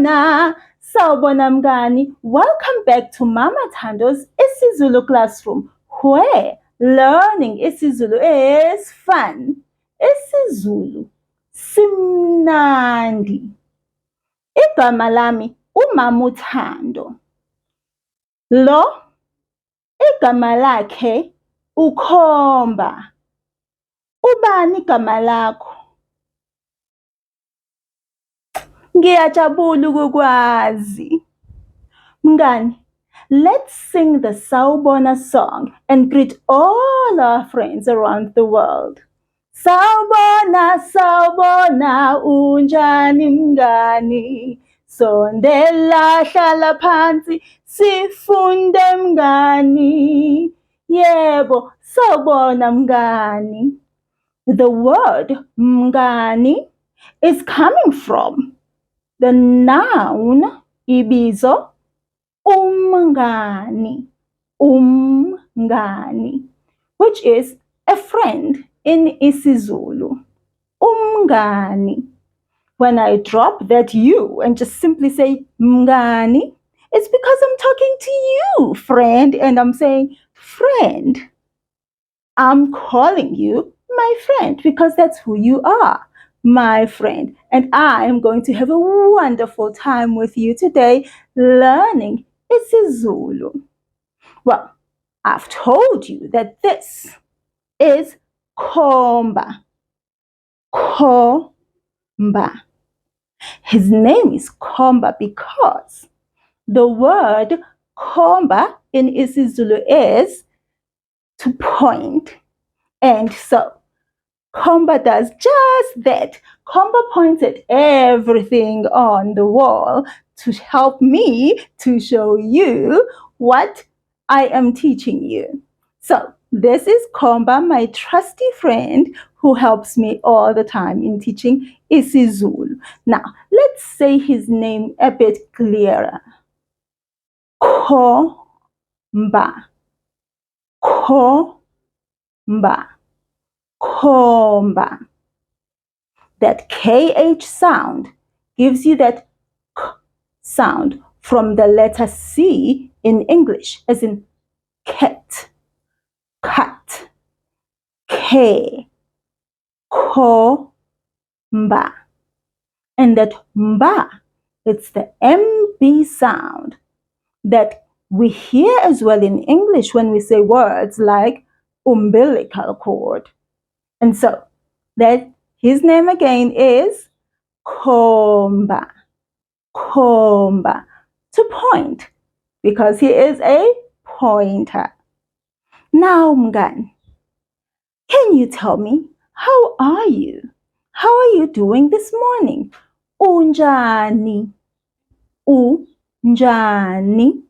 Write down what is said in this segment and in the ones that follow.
Sawubona mngani. Welcome back to Mama Thando's isiZulu classroom, where learning isiZulu is fun. isiZulu simnandi. Igama lami uMama Thando. Lo igama lakhe ukhomba. Ubani igama lakho? Ngiyajabula ukukwazi. Mngani, let's sing the Sawubona song and greet all our friends around the world. Sawubona, sawubona, unjani mngani? Sondela hlala phansi, sifunde mngani. Yebo, sawubona mngani. The word mngani is coming from the noun ibizo umngani, which is a friend in isiZulu. Umngani. When I drop that you and just simply say mngani, it's because I'm talking to you, friend, and I'm saying, friend, I'm calling you my friend because that's who you are, my friend. And I am going to have a wonderful time with you today learning isiZulu. Well, I've told you that this is Khomba. Khomba. His name is Khomba because the word Khomba in isiZulu is to point. And so Khomba does just that. Khomba points at everything on the wall to help me to show you what I am teaching you. So this is Khomba, my trusty friend who helps me all the time in teaching isiZulu. Now, let's say his name a bit clearer. Khomba. Khomba. Khomba. That KH sound gives you that K sound from the letter C in English, as in cat, cut, K, Khomba. And that mba, it's the MB sound that we hear as well in English when we say words like umbilical cord. And so that his name again is Khomba. Khomba. To point, because he is a pointer. Now, mngani, can you tell me, how are you? How are you doing this morning? Unjani. Unjani.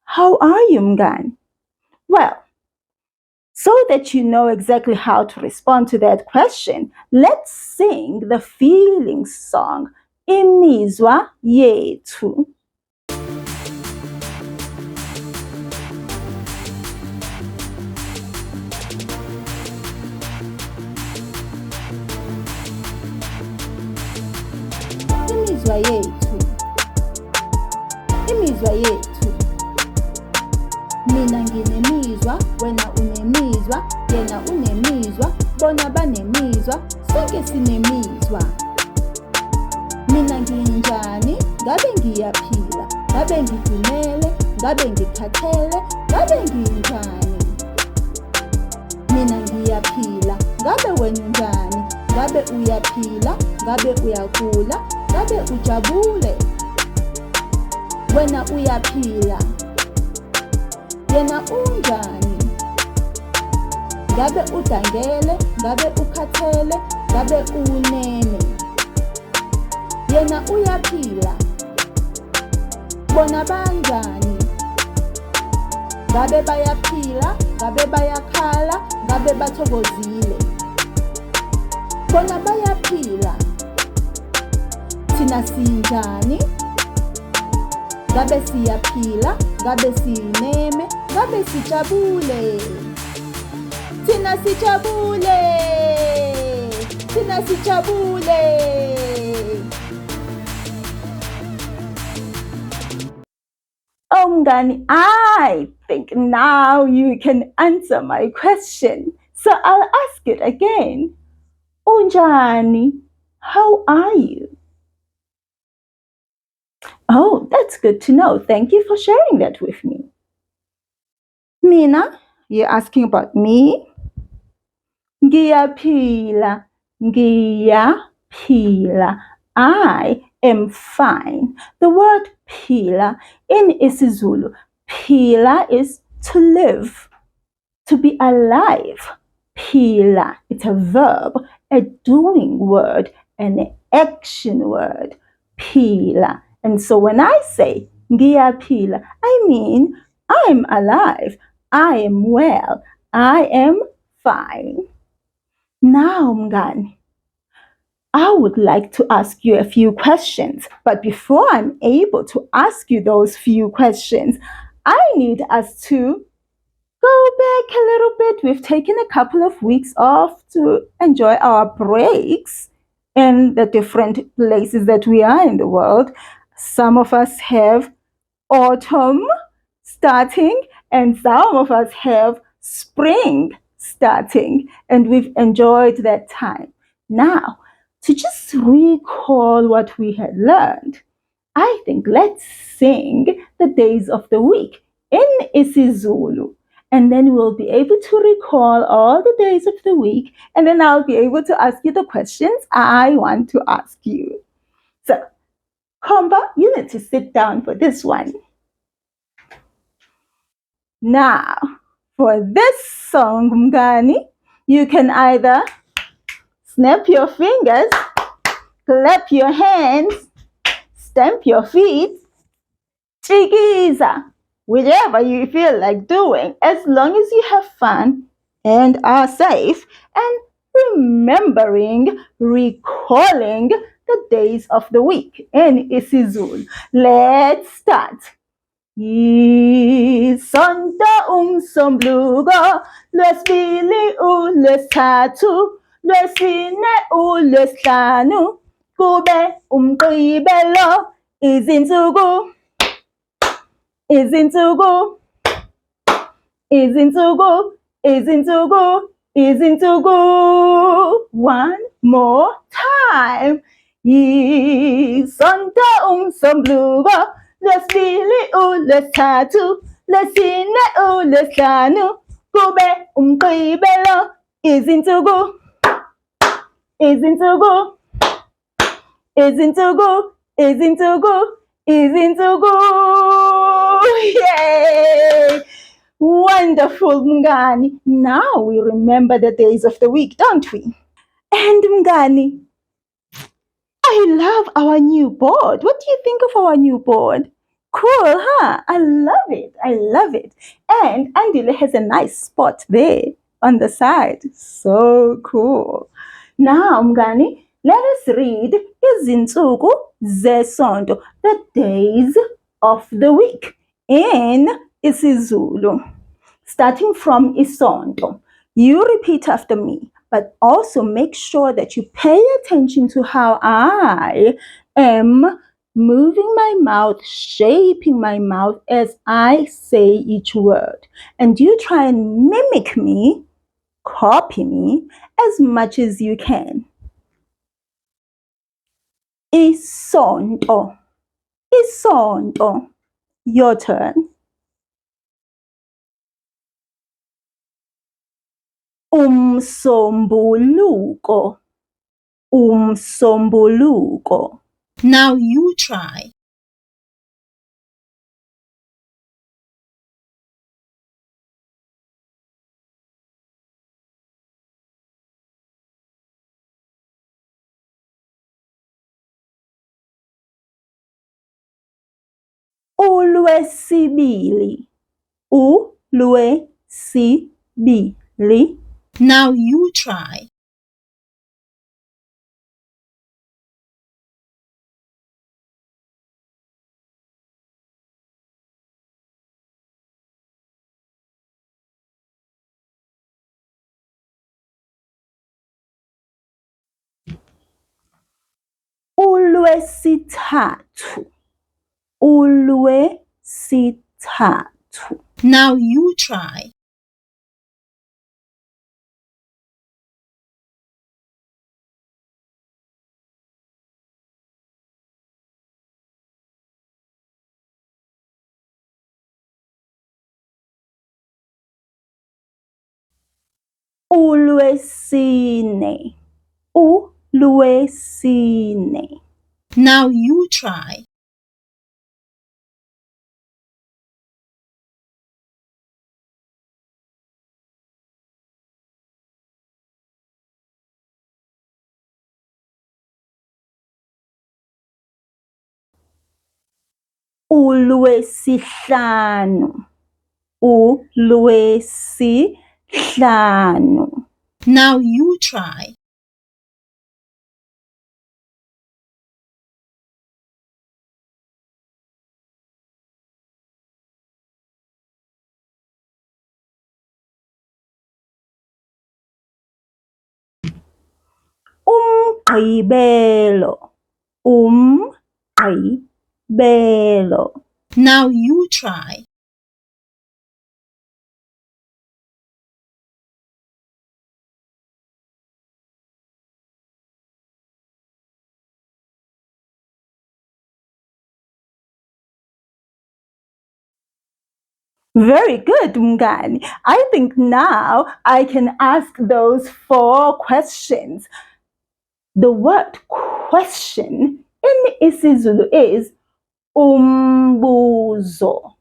How are you, mngani? Well, so that you know exactly how to respond to that question, let's sing the feelings song, Imizwa Yethu. Imizwa yethu. Imizwa yethu. Mina nginemizwa, wena unemizwa, yena unemizwa, bona banemizwa, sonke sinemizwa. Mina nginjani, ngabe ngiyaphila, ngabe ngidumele, ngabe ngikhathele, ngabe nginjani. Mina ngiyaphila, ngabe wena unjani, ngabe uyaphila, ngabe uyagula, ngabe ujabule. Wena uyaphila, yena unjani. Ngabe udangele, ngabe ukhathele, ngabe unene. Yena uyaphila, bona banjani. Ngabe bayaphila, ngabe bayakhala, ngabe bathokozile. Bona bayaphila, thina sinjani. Ngabe siyaphila, ngabe sineme, ngabe sijabule. Thina sijabule. Thina sijabule. Oh, Mngani, I think now you can answer my question. So I'll ask it again. Unjani, how are you? Oh, that's good to know. Thank you for sharing that with me. Mina, you're asking about me? Ngiyaphila, ngiyaphila. I am fine. The word phila in isiZulu, phila is to live, to be alive. Phila, it's a verb, a doing word, an action word. Phila. And so when I say ngiyaphila, I mean I'm alive, I am well, I am fine. Now, Mngani, I would like to ask you a few questions. But before I'm able to ask you those few questions, I need us to go back a little bit. We've taken a couple of weeks off to enjoy our breaks in the different places that we are in the world. Some of us have autumn starting, and some of us have spring starting, and we've enjoyed that time. Now, to just recall what we had learned, I think let's sing the days of the week in isiZulu. And then we'll be able to recall all the days of the week, and then I'll be able to ask you the questions I want to ask you. So, Komba, you need to sit down for this one. Now, for this song, Mngani, you can either snap your fingers, clap your hands, stamp your feet, chikiza, whichever you feel like doing, as long as you have fun and are safe and remembering, recalling the days of the week in isiZulu. Let's start. Isonto umsombuluko lwesibili uLwesithathu lwesine uLwesihlanu kube umgqibelo izinsuku izinsuku izinsuku izinsuku izinsuku. One more time. Isonto umsombuluko lwesibili uLwesithathu lwesine uLwesihlanu kube umgqibelo izinsuku izinsuku izinsuku izinsuku izinsuku. Yay! Wonderful, Mngani. Now we remember the days of the week, don't we? And Mngani, I love our new board. What do you think of our new board? Cool, huh? I love it. I love it. And Andile has a nice spot there on the side. So cool. Now, Mngani, let us read izinsuku zesonto, the days of the week in isiZulu. Starting from isonto, you repeat after me, but also make sure that you pay attention to how I am moving my mouth, shaping my mouth as I say each word. And you try and mimic me, copy me as much as you can. Isonto, isonto. Your turn. Umsombuluko, umsombuluko. Now you try. uLwesibili, uLwesibili. Now you try. uLwesithathu, uLwesithathu. uLwesithathu. Now you try. uLwesine. uLwesine. Now you try. uLwesihlanu. uLwesihlanu. Now you try. umgqibelo. umgqibelo. Now you try. Very good, Mngani. I think now I can ask those 4 questions. The word question in isiZulu is umbuzo.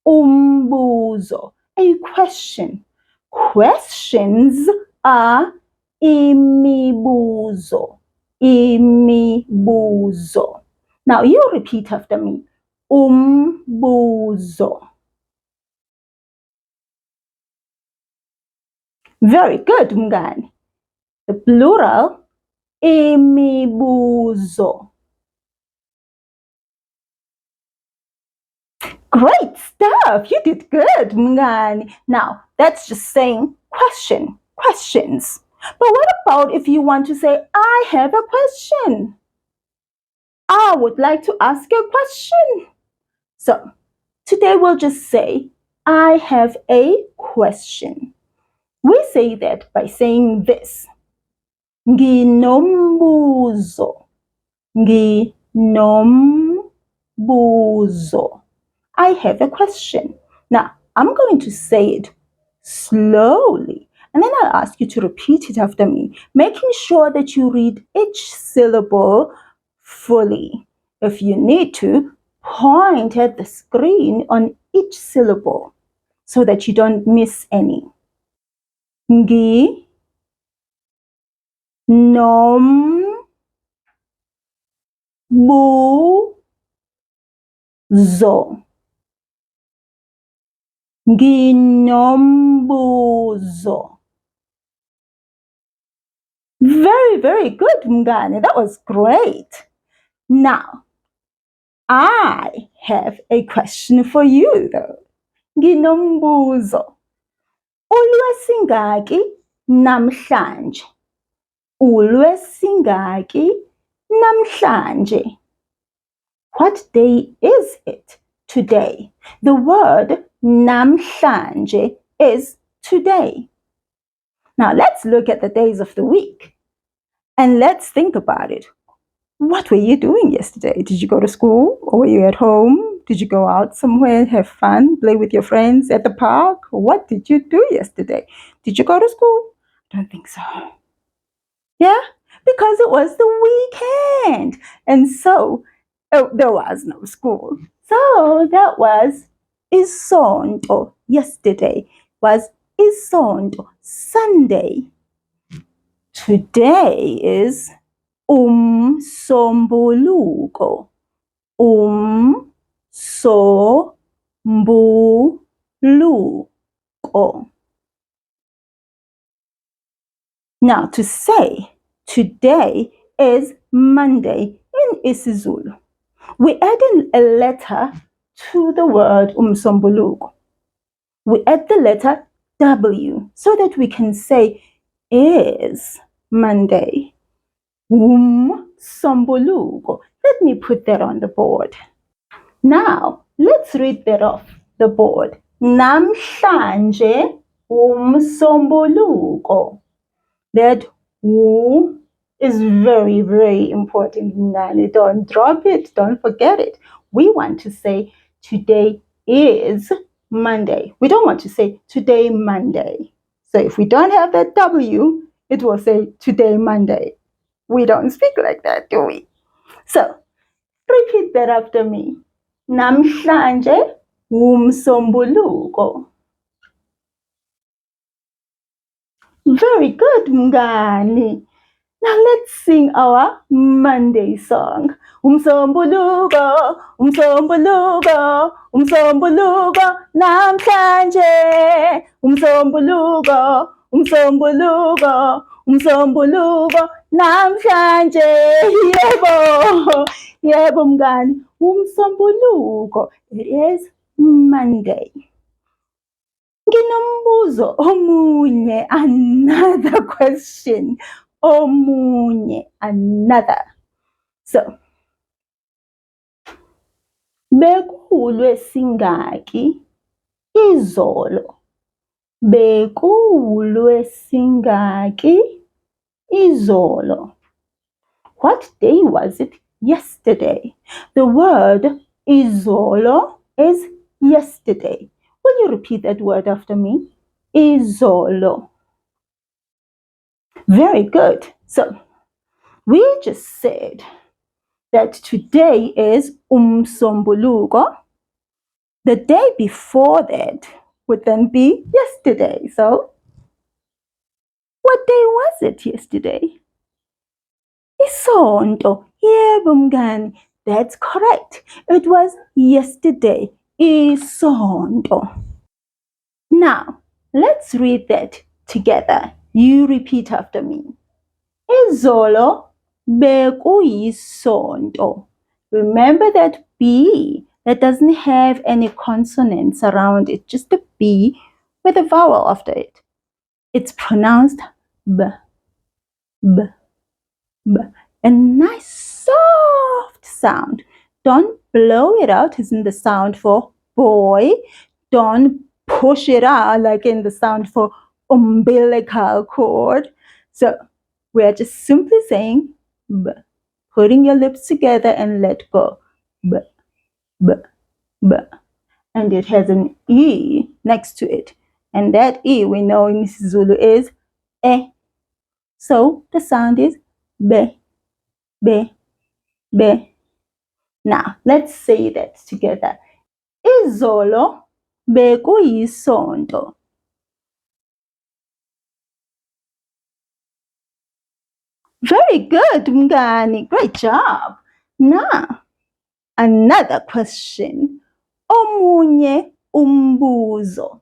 Umbuzo, a question. Questions are imibuzo. Imibuzo. Now you repeat after me. Umbuzo. Very good, Mngani. The plural, imibuzo. Great stuff. You did good, Mngani. Now, that's just saying questions. But what about if you want to say, I have a question? I would like to ask a question. So, today we'll just say, I have a question. We say that by saying this. Nginombuzo. Nginombuzo. I have a question. Now, I'm going to say it slowly, and then I'll ask you to repeat it after me, making sure that you read each syllable fully. If you need to, point at the screen on each syllable so that you don't miss any. Nginombuzo. Nginombuzo. Very, very good, Mngani. That was great. Now, I have a question for you, though. Nginombuzo. uLwesingaki namhlanje? uLwesingaki namhlanje? What day is it today? The word namhlanje is today. Now let's look at the days of the week and let's think about it. What were you doing yesterday? Did you go to school or were you at home? Did you go out somewhere, have fun, play with your friends at the park? What did you do yesterday? Did you go to school? I don't think so. Yeah, because it was the weekend. And so there was no school. So that was isonto. Yesterday was isonto, Sunday. Today is umsombuluko. Umsombuluko. Now to say today is Monday in isiZulu, we add a letter to the word umsombuluko. We add the letter W so that we can say is Monday. Umsombuluko. Let me put that on the board. Now, let's read that off the board. Namhlanje umsombuluko. That U is very, very important. Don't drop it. Don't forget it. We want to say today is Monday. We don't want to say today Monday. So if we don't have that W, it will say today Monday. We don't speak like that, do we? So repeat that after me. Namhlanje umsombuluko. Very good, mngani. Now let's sing our Monday song. Umsombuluko, umsombuluko, umsombuluko, namhlanje. Umsombuluko, umsombuluko, umsombuluko, namhlanje. Yebo, yebo mngani. Umsombuluko, it is Monday. Nginombuzo omunye, another question. Omunye, another. So, bekuwuLwesingaki izolo? BekuwuLwesingaki izolo? What day was it yesterday? The word izolo is yesterday. Will you repeat that word after me? Izolo. Very good. So, we just said that today is umsombuluko. The day before that would then be yesterday. So, what day was it yesterday? Isonto. Yebo mngani. That's correct. It was yesterday. Isonto. Now, let's read that together. You repeat after me. Izolo bekuyisonto. Remember that B that doesn't have any consonants around it, just a B with a vowel after it. It's pronounced B, B, B. A nice soft sound. Don't blow it out as in the sound for boy. Don't push it out like in the sound for umbilical cord. So we are just simply saying B, putting your lips together and let go. B, B, B. And it has an E next to it. And that E we know in isiZulu is E. So the sound is B, B, B. Now let's say that together. Izolo bekuyisonto. Very good, mngani. Great job. Now, another question. Omunye umbuzo.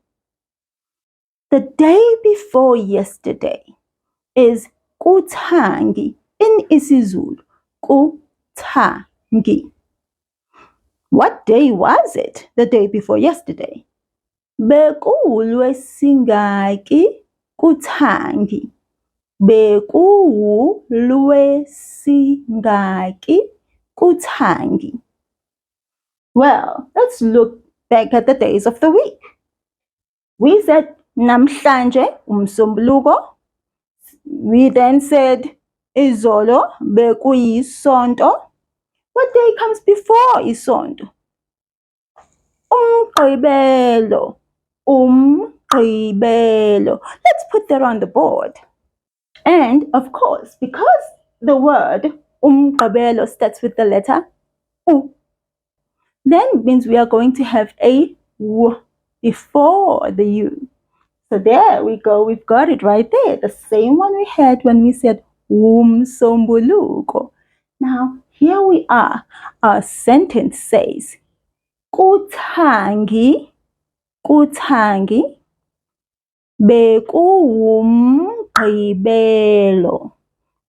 The day before yesterday is kuthangi in isiZulu. Kuthangi. What day was it the day before yesterday? BekuwuLwesingaki kuthangi. BekuwuLwesingaki kuthangi. Well, let's look back at the days of the week. We said namhlanje umsombuluko. We then said izolo bekuyisonto. What day comes before isonto? Umgqibelo. Umgqibelo. Let's put that on the board. And of course, because the word umgqibelo starts with the letter U, then it means we are going to have a W before the U. So there we go, we've got it right there. The same one we had when we said umsombuluko. Now, here we are. Our sentence says, kuthangi, kuthangi, bekuwumgqibelo.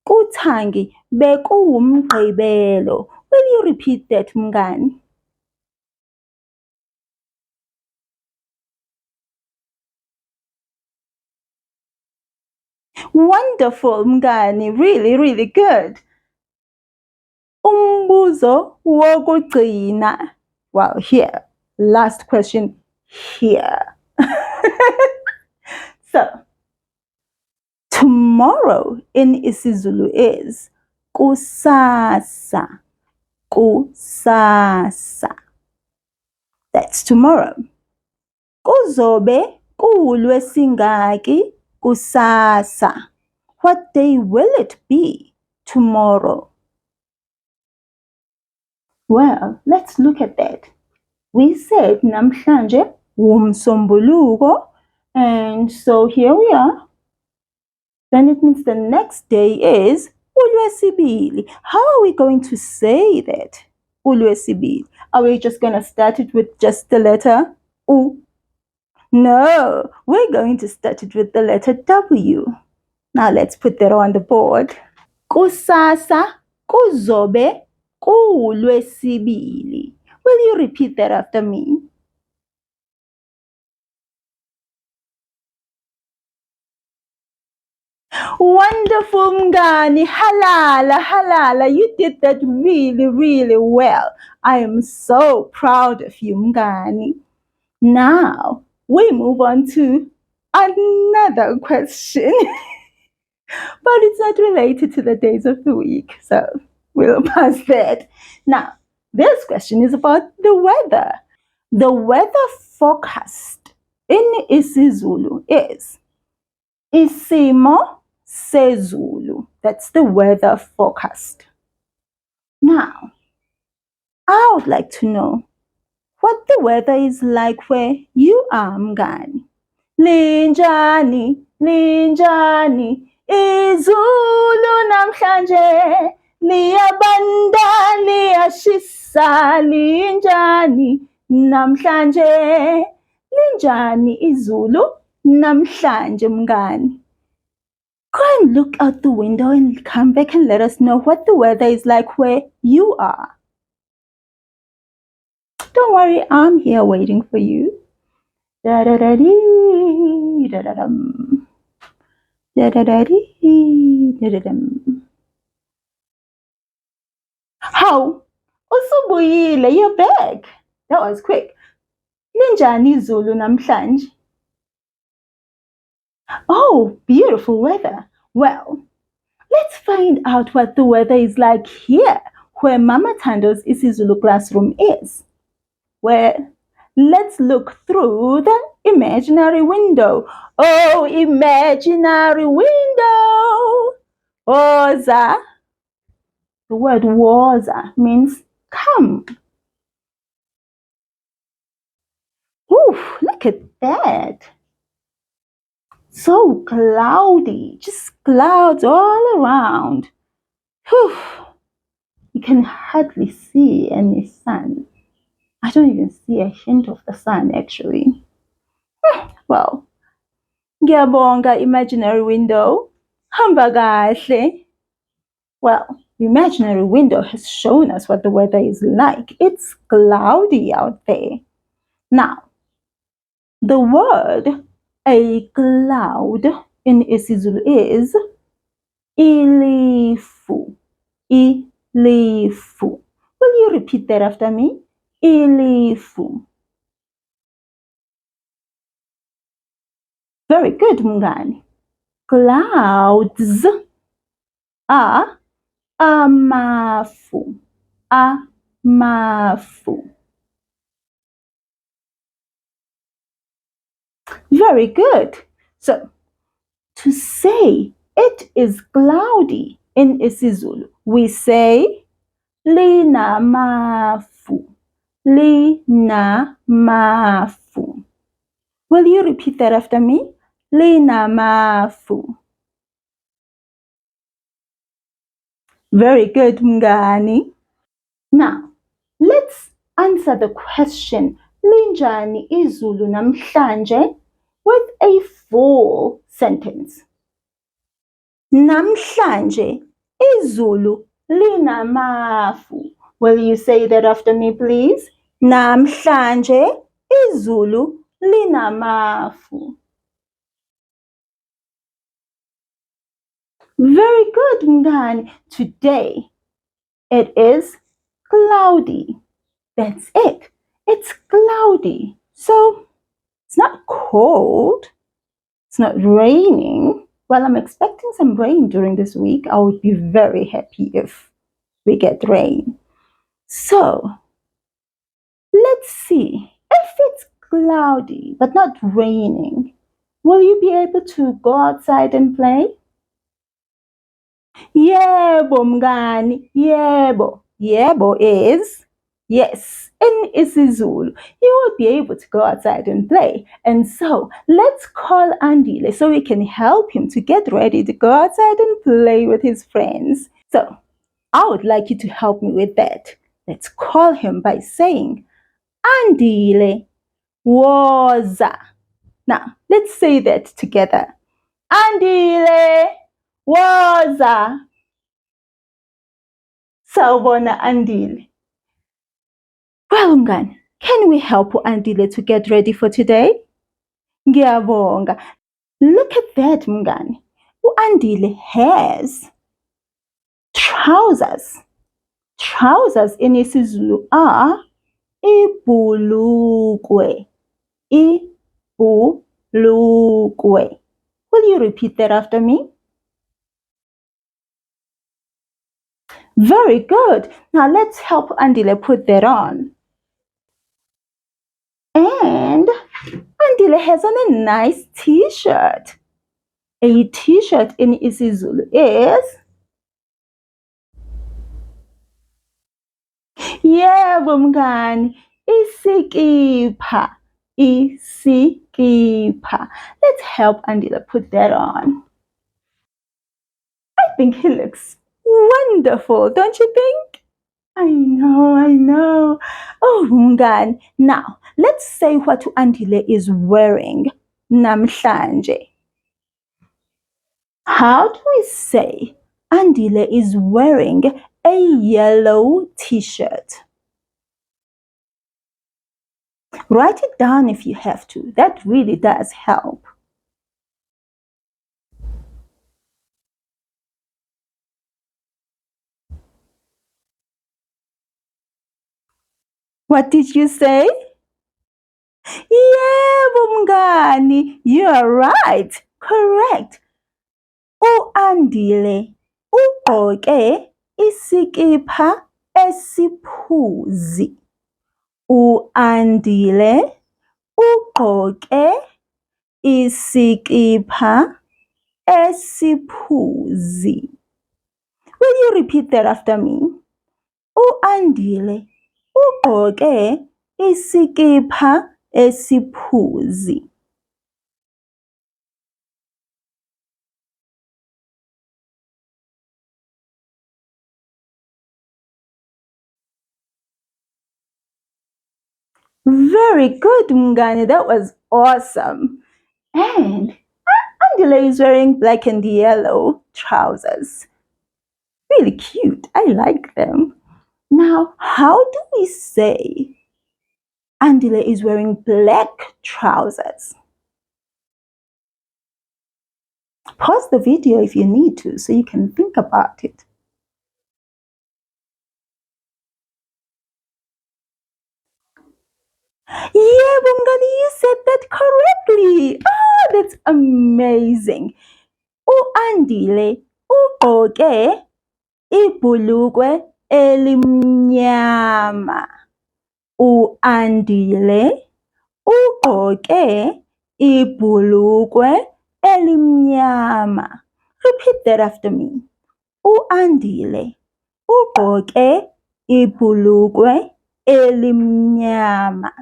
Kuthangi, bekuwumgqibelo. Will you repeat that, mngani? Wonderful, mngani. Really, really good. Umbuzo wokugcina. Well, here, last question here. So, tomorrow in isiZulu is kusasa. Kusasa. That's tomorrow. Kuzobe kuLwesingaki kusasa. What day will it be tomorrow? Well, let's look at that. We said namhlanje umsombuluko, and so here we are. Then it means the next day is uLwesibili. How are we going to say that? uLwesibili. Are we just going to start it with just the letter U? No, we're going to start it with the letter W. Now let's put that on the board. Kusasa kuzobe kuLwesibili. Will you repeat that after me? Wonderful, Mngani. Halala. You did that really, really well. I am so proud of you, Mngani. Now, we move on to another question. But it's not related to the days of the week, so we'll pass that. Now, this question is about the weather. The weather forecast in isiZulu is isimo sezulu. That's the weather forecast. Now, I would like to know what the weather is like where you are, Mngani. Linjani, izulu namhlanje, liyabanda, liyashisa, linjani, namhlanje. Linjani izulu namhlanje, Mngani. Go and look out the window and come back and let us know what the weather is like where you are. Don't worry, I'm here waiting for you. Da-da-da-dee, da-da-dum. Da-da-da-dee, da-da-dum. How? Usubuyile, you're back. That was quick. Linjani izulu namhlanje? Oh, beautiful weather. Well, let's find out what the weather is like here, where Mama Thando's isiZulu classroom is. Well, let's look through the imaginary window. Oh, imaginary window. Woza. The word woza means come. Ooh, look at that. So cloudy, just clouds all around. Whew. You can hardly see any sun. I don't even see a hint of the sun actually. Well, ngiyabonga imaginary window. Hamba kahle. Well, the imaginary window has shown us what the weather is like. It's cloudy out there. Now, the word a cloud in isiZulu is ilifu. Ilifu. Will you repeat that after me? Ilifu. Very good, Mngani. Clouds are amafu. Amafu. Very good. So, to say it is cloudy in isiZulu, we say linamafu. Linamafu. Will you repeat that after me? Linamafu. Very good, Mngani. Now, let's answer the question, linjani izulu namhlanje, with a full sentence. Namhlanje izulu linamafu. Will you say that after me, please? Namhlanje izulu linamafu. Very good, Mngani. Today it is cloudy. That's it. It's cloudy, so it's not cold. It's not raining. Well, I'm expecting some rain during this week. I would be very happy if we get rain. So, let's see. If it's cloudy but not raining, will you be able to go outside and play? Yebo mngani, yebo. Yebo is yes. In isiZulu, you will be able to go outside and play. And so, let's call Andile so we can help him to get ready to go outside and play with his friends. So, I would like you to help me with that. Let's call him by saying, Andile, woza. Now, let's say that together. Andile, woza. Sawubona Andile. Well, mngani, can we help Andile to get ready for today? Ngiyabonga. Look at that, mngani. Andile has trousers. Trousers in isiZulu are ibhulukwe. Ibhulukwe. Will you repeat that after me? Very good. Now let's help Andile put that on. And Andile has on a nice t-shirt. A t-shirt in isiZulu is yebo mngani, isikipha. Isikipha. Let's help Andile put that on. I think he looks wonderful, don't you think? I know. Oh, mngani. Now, let's say what Andile is wearing namhlanje. How do we say Andile is wearing a yellow t-shirt? Write it down if you have to. That really does help. What did you say? Yebo mngani, you are right. Correct. U-Andile ugqoke isikipha esiphuzi. U-Andile ugqoke isikipha esiphuzi. Will you repeat that after me? U-Andile ugqoke isikipha esiphuzi. Very good, Mngani. That was awesome. And Andile is wearing black and yellow trousers. Really cute. I like them. Now, how do we say Andile is wearing black trousers? Pause the video if you need to so you can think about it. Yeah, Bungani, you said that correctly. Oh, that's amazing. U-Andile ugqoke ibhulukwe elimnyama. U-Andile ugqoke ibhulukwe elimnyama. Repeat that after me. U-Andile ugqoke ibhulukwe elimnyama.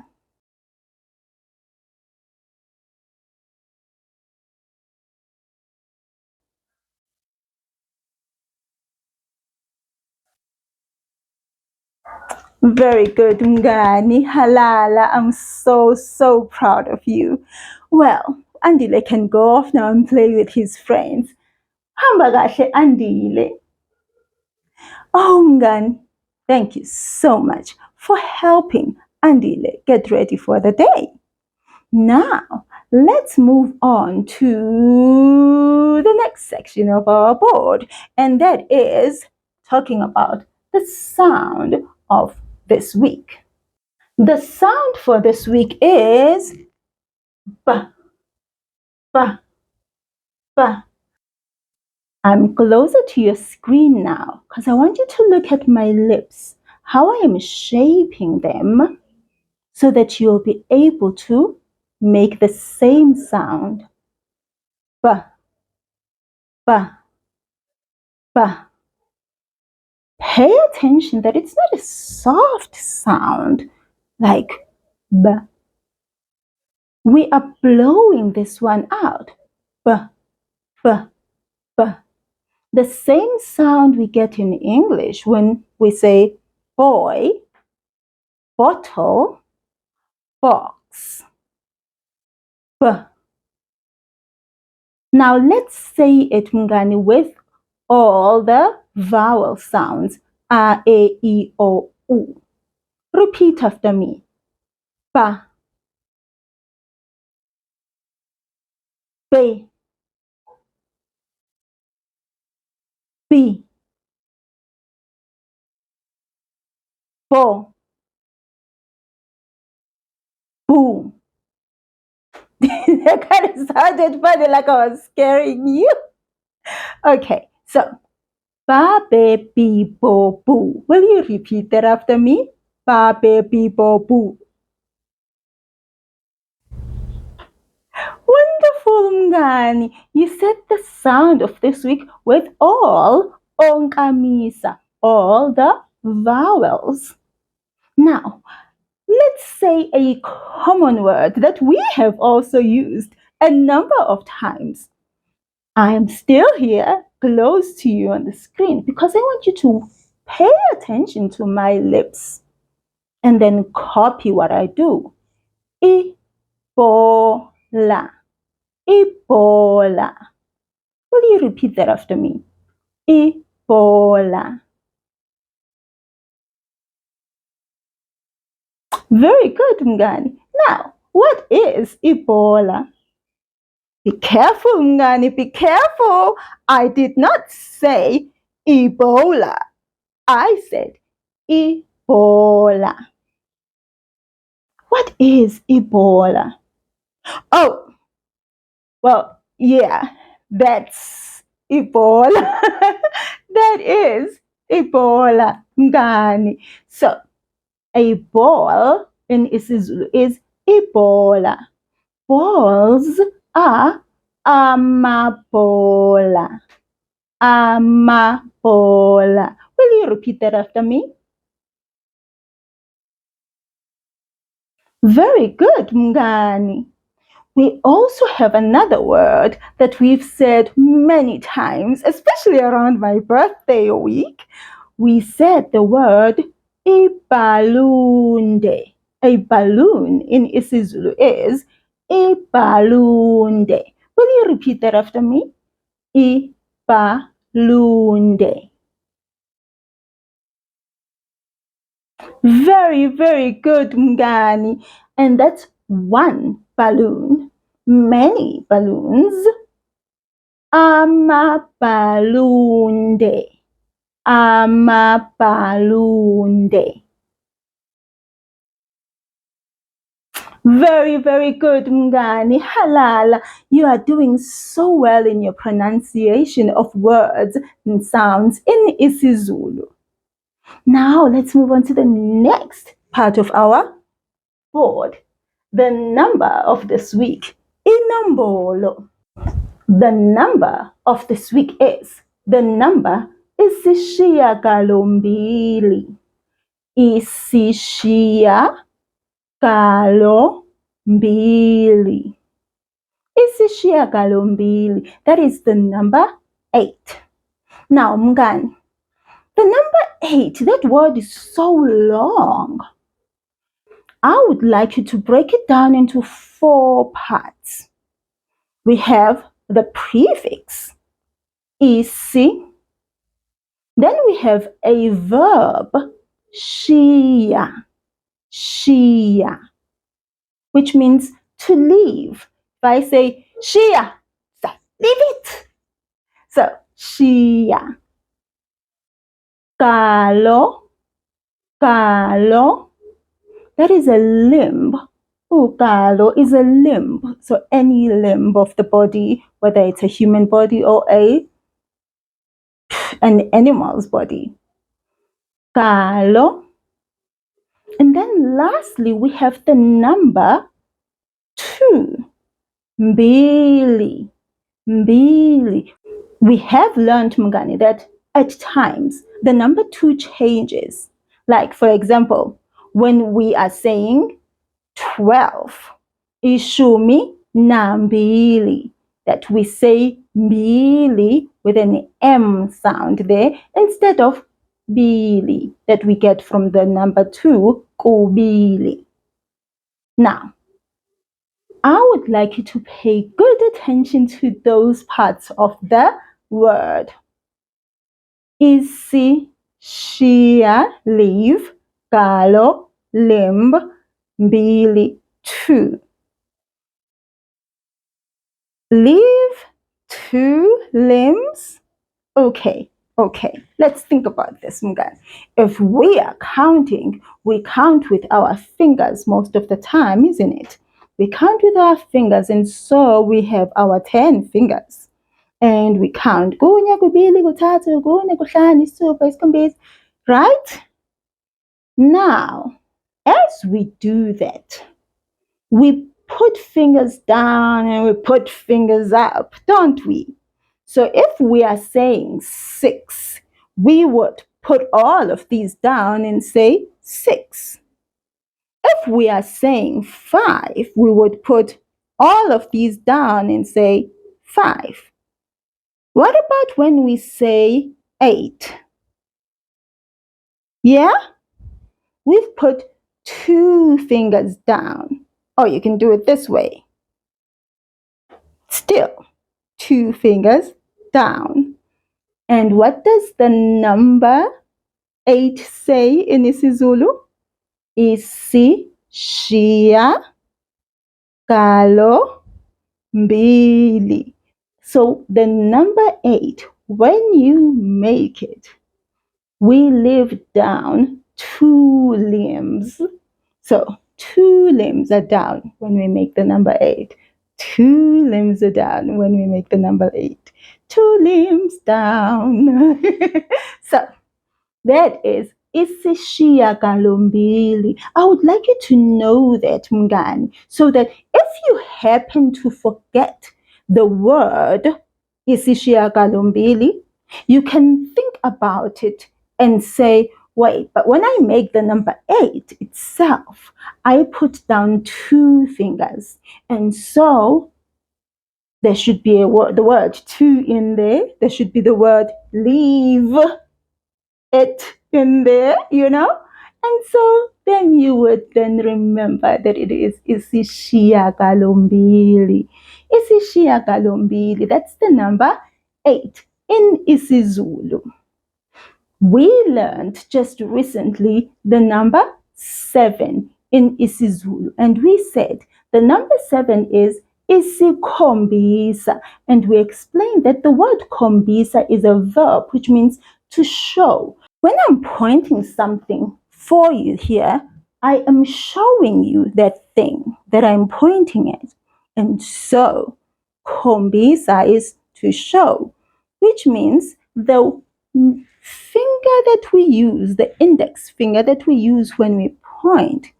Very good, Mngani. Halala. I'm so proud of you. Well, Andile can go off now and play with his friends. Hamba kahle, Andile. Oh, Mngani, thank you so much for helping Andile get ready for the day. Now, let's move on to the next section of our board, and that is talking about the sound of this week. The sound for this week is B, B, B. I'm closer to your screen now because I want you to look at my lips, how I am shaping them so that you'll be able to make the same sound. B, B, B. Pay attention that it's not a soft sound like B. We are blowing this one out. B, B, B. The same sound we get in English when we say boy, bottle, box. B. Now let's say it, Mngani, with all the vowel sounds. A, E, I, O, U. Repeat after me. Ba, be, be, bo, boo. That kind of sounded funny, like I was scaring you. Okay, so ba, be, be, bo, boo. Will you repeat that after me? Ba, be, be, bo, boo. Wonderful, Mngani. You said the sound of this week with all onkamisa, all the vowels. Now, let's say a common word that we have also used a number of times. I am still here close to you on the screen because I want you to pay attention to my lips and then copy what I do. Ibola. Ebola. Will you repeat that after me? Ebola. Very good, Mngani. Now, what is Ebola? Be careful, Mngani, be careful. I did not say Ebola. I said Ebola. What is Ebola? Oh, well, yeah, that's Ebola. That is Ebola, Mngani. So, a ball in isiZulu is Ebola. Balls are amabola. Amabola. Will you repeat that after me? Very good, Mngani. We also have another word that we've said many times, especially around my birthday week. We said the word ibhalunde. A balloon in isiZulu is ibhalunde. Will you repeat that after me? Ibhalunde. Very, very good, Mngani. And that's one balloon. Many balloons. Amabhalunde. Amabhalunde. Very, very good, Mngani. Halala. You are doing so well in your pronunciation of words and sounds in isiZulu. Now let's move on to the next part of our board. The number of this week. Inombolo. The number of this week is. The number is isishiyagalombili. Isishiyagalombili. Isishiyagalombili. That is the number 8. Now, Mngani, the number 8, that word is so long. I would like you to break it down into 4 parts. We have the prefix, isi. Then we have a verb, shiya, shiya, which means to leave. If I say shiya, leave it. So, shiya. Kalo, kalo. That is a limb. Ukalo is a limb. So any limb of the body, whether it's a human body or an animal's body. Kalo. And then lastly, we have the number 2. Mbili. Mbili. We have learned, Mngani, that at times the number 2 changes. Like, for example, when we are saying 12, ishumi nambili, that we say mbili with an M sound there instead of bili that we get from the number 2, kubili. Now, I would like you to pay good attention to those parts of the word. Isi, shia, leave, galo, limb, mbili, 2. Leave 2 limbs? Okay, let's think about this, Mngani. If we are counting, we count with our fingers most of the time, isn't it? We count with our fingers, and so we have our 10 fingers. And we count. Kunye, kubili, kuthathu, kune, kuhlanu, isithupha, isikhombisa. Right? Now, as we do that, we put fingers down and we put fingers up, don't we? So if we are saying 6, we would put all of these down and say 6. If we are saying 5, we would put all of these down and say 5. What about when we say 8? Yeah? We've put 2 fingers down. Or you can do it this way. Still, 2 fingers down. And what does the number 8 say in isiZulu? Isishiya galo mbili. So the number 8, when you make it, we leave down 2 limbs. So 2 limbs are down when we make the number 8. 2 limbs are down when we make the number 8. 2 limbs down. So that is isishiyagalombili. I would like you to know that, Mngani, so that if you happen to forget the word isishiyagalombili, you can think about it and say, wait, but when I make the number 8 itself, I put down 2 fingers. And so there should be the word 2 in there. There should be the word leave it in there, And so then you would then remember that it is isishiyagalombili. Isishiyagalombili, that's the number 8 in isiZulu. We learned just recently the number 7 in isiZulu, and we said the number 7 is isikhombisa, and we explained that the word khombisa is a verb which means to show. When I'm pointing something for you here, I am showing you that thing that I'm pointing at. And so, khombisa is to show, which means the finger that we use, the index finger that we use when we point,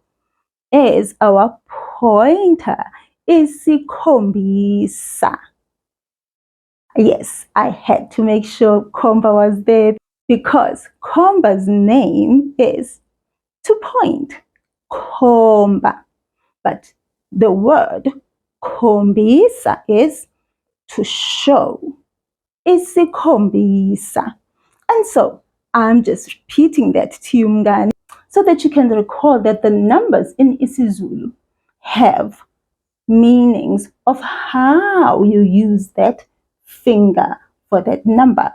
is our pointer, isikhombisa. Yes, I had to make sure Komba was there because Komba's name is to point, Komba. But the word khombisa is to show, isikhombisa. And so I'm just repeating that to you, Mngani, so that you can recall that the numbers in isiZulu have meanings of how you use that finger for that number.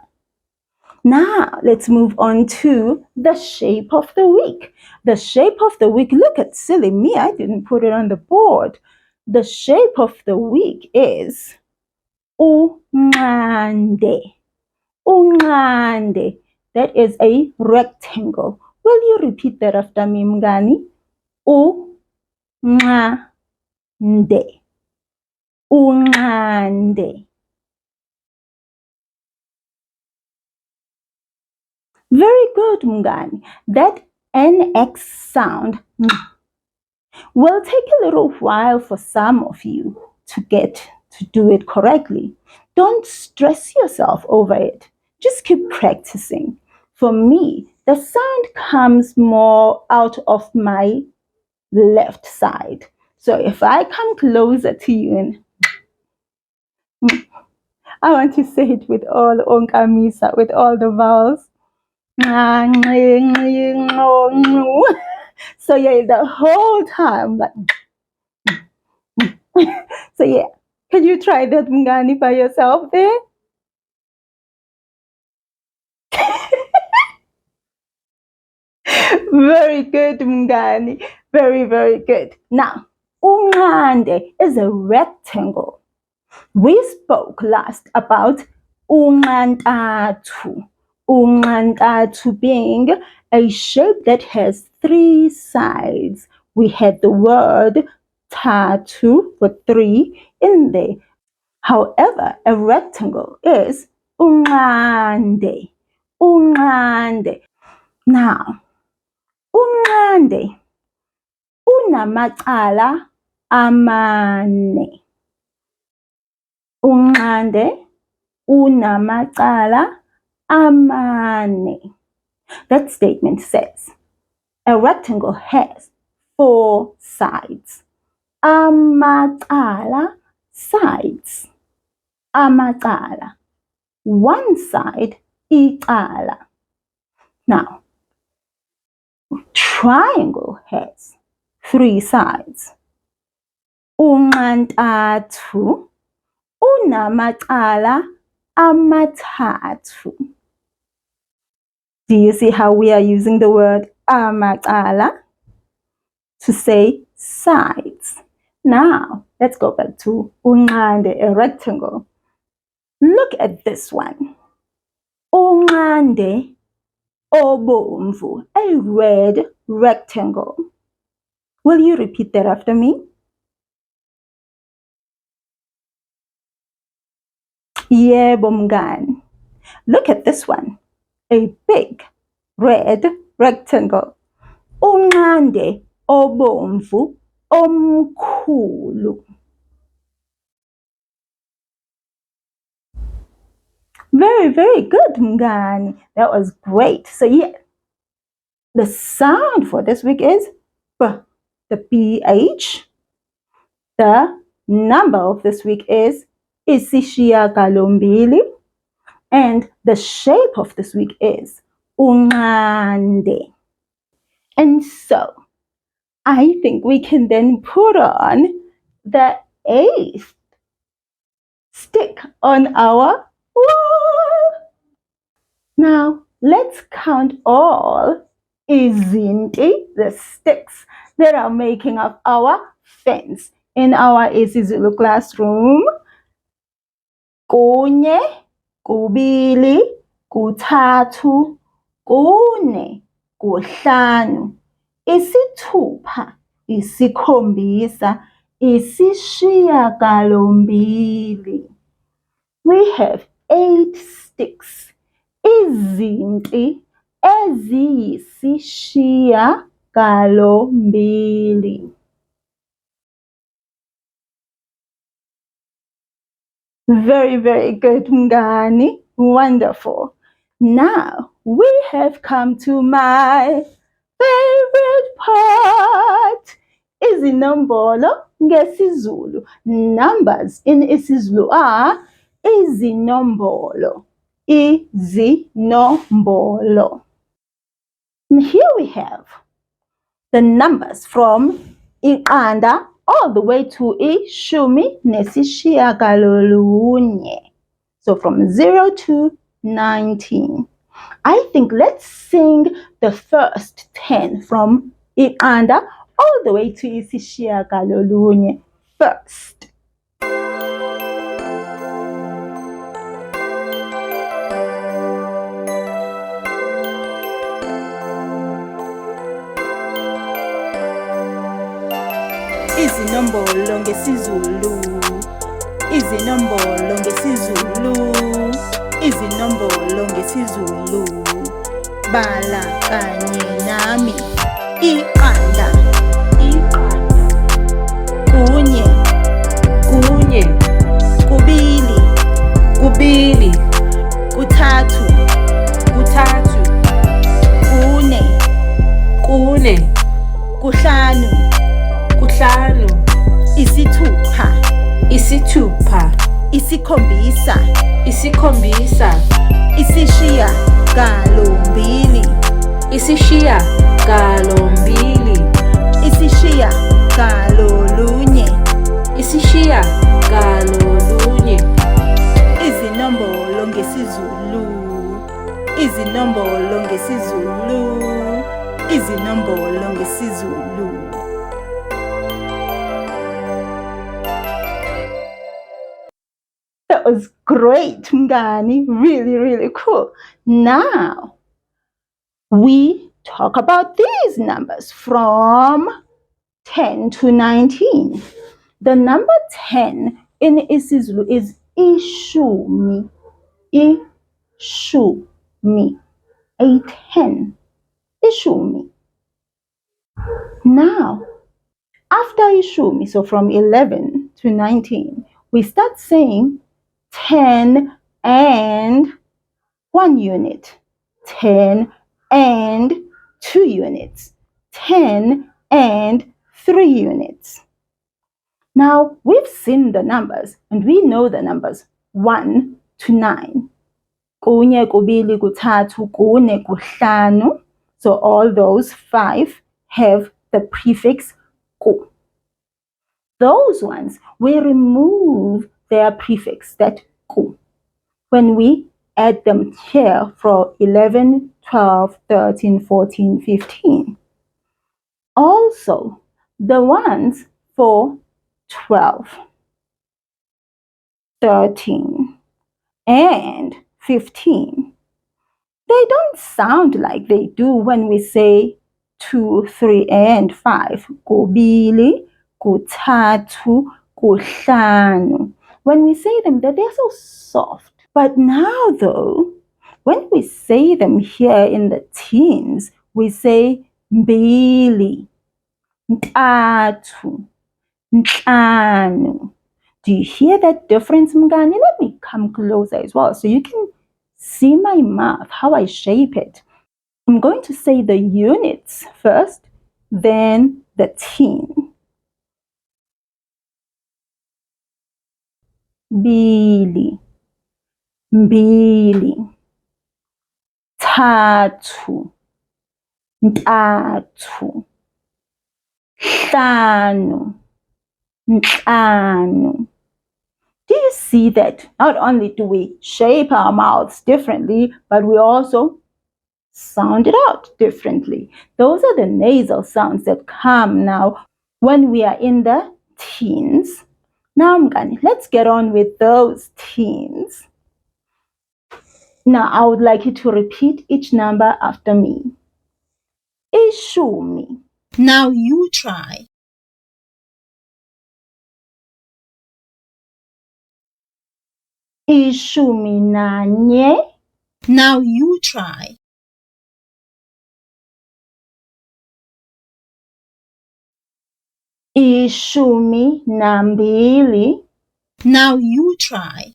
Now, let's move on to the shape of the week. The shape of the week, look at silly me, I didn't put it on the board. The shape of the week is unqande. Unqande. That is a rectangle. Will you repeat that after me, Mngani? unqande, unqande. Very good, Mngani. That NX sound will take a little while for some of you to get to do it correctly. Don't stress yourself over it. Just keep practicing. For me, the sound comes more out of my left side. So if I come closer to you and I want to say it with all onkamisa, with all the vowels. So yeah, the whole time, like, so yeah. Can you try that, Mngani, by yourself there? Very good, Mngani. Very, very good. Now, unqande is a rectangle. We spoke last about unqantathu. Unqantathu being a shape that has three sides. We had the word tatu for three in there. However, a rectangle is unqande. Unqande. Now, unqande unamacala amane. Unqande unamacala amane. That statement says a rectangle has four sides. Amacala, sides. Amacala, one side, icala. Now, triangle has three sides. Unqantathu unamacala amathathu. Do you see how we are using the word amacala to say sides? Now, let's go back to unqande, a rectangle. Look at this one. Unqande obomvu, a red rectangle. Will you repeat that after me? Yebo mngani. Look at this one. A big red rectangle. Unqande obomvu omkhulu. Very, very good, Mngani. That was great. So yeah, the sound for this week is B, the PH. The number of this week is isishiyagalombili. And the shape of this week is unqande. And so, I think we can then put on the 8th stick on our wall. Now, let's count all izinti, the sticks that are making up our fence in our isiZulu classroom. Kunye, kubili, kuthathu, kune, kuhlanu, isithupha, isikhombisa, isishiyagalombili. We have 8 sticks. Izinti eziyisishiyagalombili. Very, very good, Mngani. Wonderful. Now, we have come to my favorite part. Izinombolo ngesiZulu. Numbers in isiZulu are izinombolo. Izinombolo. And here we have the numbers from iqanda all the way to ishumi nesishiyagalolunye. So from 0 to 19. I think let's sing the first 10 from iqanda all the way to isishiyagalolunye first. izinombolo ngesiZulu, izinombolo ngesiZulu, izinombolo ngesiZulu. Bala kanye nami. Iqanda, iqanda. Kunye, kunye, kubili, kubili, kuthathu, kuthathu, kune, kune, kuhlanu, kuhlanu, isithupha, isithupha, isikhombisa, isikhombisa, isishiya galombili, isishiya galombili, isishiya galolunye. isishiya galolunye. Izinombolo ngesiZulu, izinombolo ngesiZulu, izinombolo ngesiZulu. That was great, Mngani. Really, really cool. Now, we talk about these numbers from 10 to 19. The number 10 in isiZulu is ishumi. Ishumi. A 10. Ishumi. Now, after ishumi, so from 11 to 19, we start saying 10 and 1 unit, 10 and 2 units, 10 and 3 units. Now, we've seen the numbers and we know the numbers 1 to 9. Kunye, kubili, kuthathu, kune, kuhlanu. So all those 5 have the prefix ku. Those ones, we remove their prefix, that ku, when we add them here for 11, 12, 13, 14, 15. Also, the ones for 12, 13, and 15, they don't sound like they do when we say 2, 3, and 5. Kubili, kuthathu, kuhlanu. When we say them, they're so soft. But now though, when we say them here in the teens, we say mbili, ntathu, nhlanu. Do you hear that difference, Mngani? Let me come closer as well so you can see my mouth, how I shape it. I'm going to say the units first, then the teen. Bili, mbili, thathu, ntathu, hlanu, nhlanu. Do you see that not only do we shape our mouths differently, but we also sound it out differently? Those are the nasal sounds that come now when we are in the teens. Now, Mngani, let's get on with those teens. Now, I would like you to repeat each number after me. Ishumi. Now you try. Ishumi nanye. Now you try. Ishumi nambili. Now you try.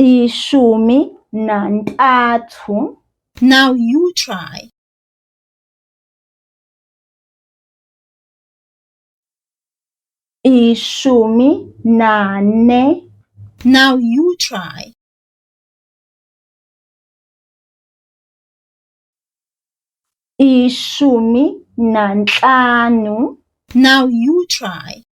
Ishumi nantathu. Now you try. Ishumi nane. Now you try. Ishumi nanhlanu. Now you try.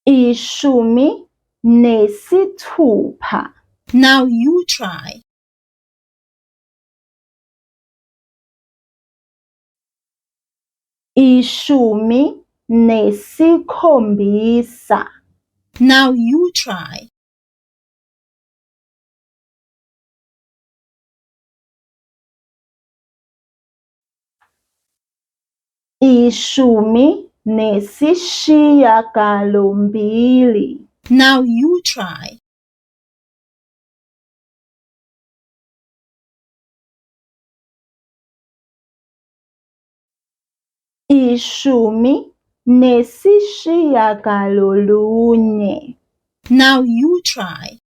Ishumi nesithupha. Now you try. Ishumi nesikhombisa. Now you try. ishumi nesishiyagalombili. Now you try. Ishumi nesishiyagalolunye. Now you try.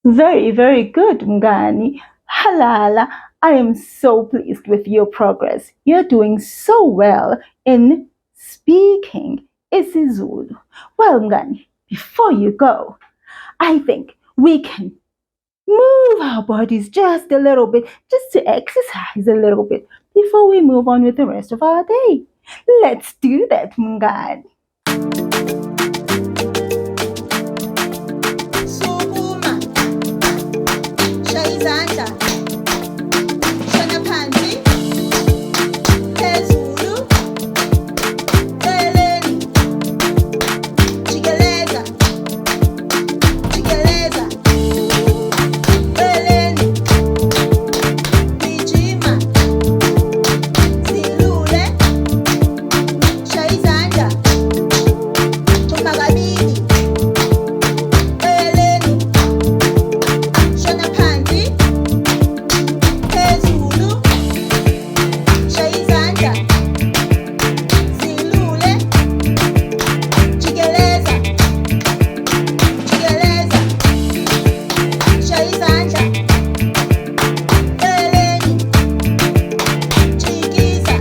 Very, very good, Mngani. Halala, I am so pleased with your progress. You're doing so well in speaking isiZulu. Well, Mngani, before you go, I think we can move our bodies just a little bit, just to exercise a little bit before we move on with the rest of our day. Let's do that, Mngani. Sukuma. Shaya izandla. Shona phansi. Phezulu. Celeni. Jikeleza. Jikeleza. Celeni. Gijima. Zilule. Shaya izandla. Thumba kabili. Celeni. Shona phansi. Phezulu. Shaya izandla. Zilule. Jikeleza. Jikeleza. Shaya izandla. Celeni. Jikiza.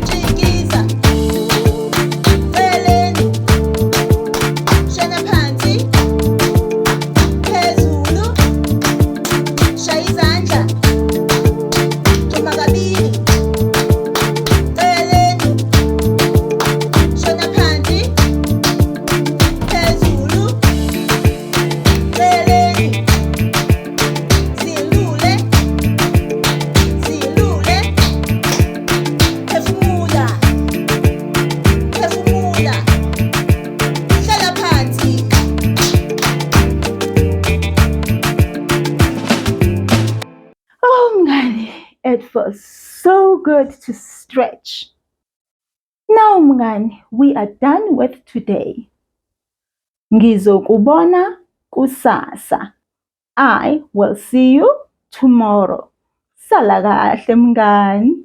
Jikiza. Celeni. Shona phansi. Phezulu. Shaya izandla. Thumba kabili. Celeni. Shona phansi. Phezulu. Celeni. Zilule. Zilule. Phefumula. Phefumula. Hlala phansi. Oh, Mngani, it feels so good to stretch. Now, Mngani, we are done with today. Ngizokubona kusasa. I will see you tomorrow. Sala kahle, Mngani.